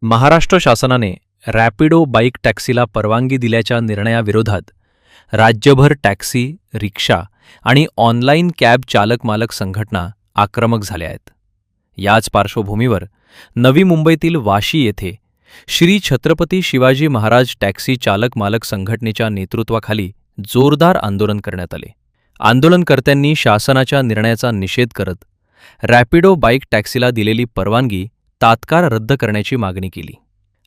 महाराष्ट्र शासनाने रॅपिडो बाईक टॅक्सीला परवानगी दिल्याच्या निर्णयाविरोधात राज्यभर टॅक्सी, रिक्षा आणि ऑनलाईन कॅब चालक मालक संघटना आक्रमक झाल्या आहेत. याच पार्श्वभूमीवर नवी मुंबईतील वाशी येथे श्री छत्रपती शिवाजी महाराज टॅक्सी चालक मालक संघटनेच्या नेतृत्वाखाली जोरदार आंदोलन करण्यात आले. आंदोलनकर्त्यांनी शासनाच्या निर्णयाचा निषेध करत रॅपिडो बाईक टॅक्सीला दिलेली परवानगी तात्काळ रद्द करण्याची मागणी केली.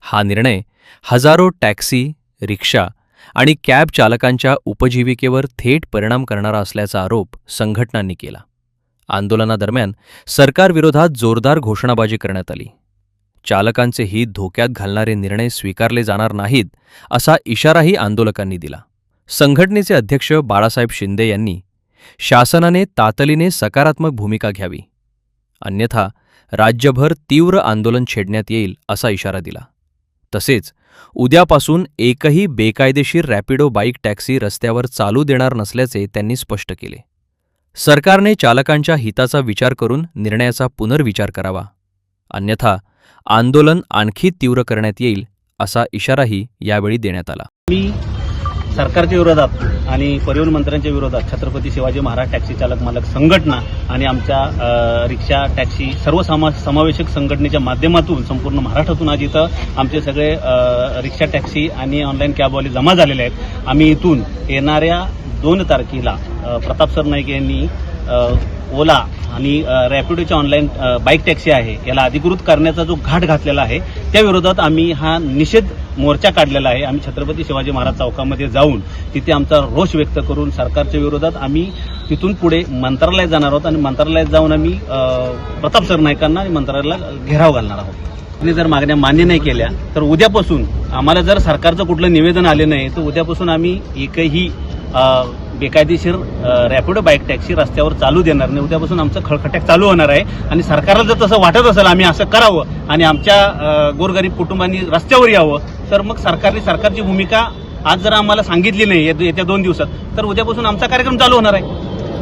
हा निर्णय हजारो टॅक्सी, रिक्षा आणि कॅब चालकांच्या उपजीविकेवर थेट परिणाम करणारा असल्याचा आरोप संघटनांनी केला. आंदोलनादरम्यान सरकारविरोधात जोरदार घोषणाबाजी करण्यात आली. चालकांचे हित धोक्यात घालणारे निर्णय स्वीकारले जाणार नाहीत असा इशाराही आंदोलकांनी दिला. संघटनेचे अध्यक्ष बाळासाहेब शिंदे यांनी शासनाने तातडीने सकारात्मक भूमिका घ्यावी, अन्यथा राज्यभर तीव्र आंदोलन छेडण्यात येईल असा इशारा दिला. तसेच उद्यापासून एकही बेकायदेशीर रॅपिडो बाईक टॅक्सी रस्त्यावर चालू देणार नसल्याचे त्यांनी स्पष्ट केले. सरकारने चालकांच्या हिताचा विचार करून निर्णयाचा पुनर्विचार करावा, अन्यथा आंदोलन आणखी तीव्र करण्यात येईल असा इशाराही यावेळी देण्यात आला. मी सरकारच्या विरोधात आणि परिवहन मंत्र्यांच्या विरोधात छत्रपती शिवाजी महाराज टॅक्सी चालक मालक संघटना आणि आमच्या रिक्षा, टॅक्सी सर्व समावेशक संघटनेच्या माध्यमातून संपूर्ण महाराष्ट्रातून आज इथं आमचे सगळे रिक्षा, टॅक्सी आणि ऑनलाईन कॅबवाले जमा झालेले आहेत. आम्ही इथून येणाऱ्या 2 तारखेला प्रताप सरनाईक यांनी ओला आणि रॅपिडोच्या ऑनलाईन बाईक टॅक्सी आहे याला अधिकृत करण्याचा जो घाट घातलेला आहे त्या विरोधात आम्ही हा निषेध मोर्चा काढलेला आहे. आम्ही छत्रपती शिवाजी महाराज चौकामध्ये जाऊन तिथे आमचा रोष व्यक्त करून सरकारच्या विरोधात आम्ही तिथून पुढे मंत्रालयात जाणार आहोत आणि मंत्रालयात जाऊन आम्ही प्रताप सरनाईकांना आणि मंत्रालयाला घेराव घालणार आहोत. त्यांनी जर मागण्या मान्य नाही केल्या तर उद्यापासून आम्हाला जर सरकारचं कुठलं निवेदन आले नाही तर उद्यापासून आम्ही एकही बेकायदेशीर रॅपिडो बाईक टॅक्सी रस्त्यावर चालू देणार नाही. उद्यापासून आमचं खळखट्याक चालू होणार आहे आणि सरकारला जर तसं वाटत असेल आम्ही असं करावं आणि आमच्या गोरगरीब कुटुंबांनी रस्त्यावर यावं तर मग सरकारची भूमिका आज जर आम्हाला सांगितली नाही येत्या 2 दिवसात तर उद्यापासून आमचा कार्यक्रम चालू होणार आहे.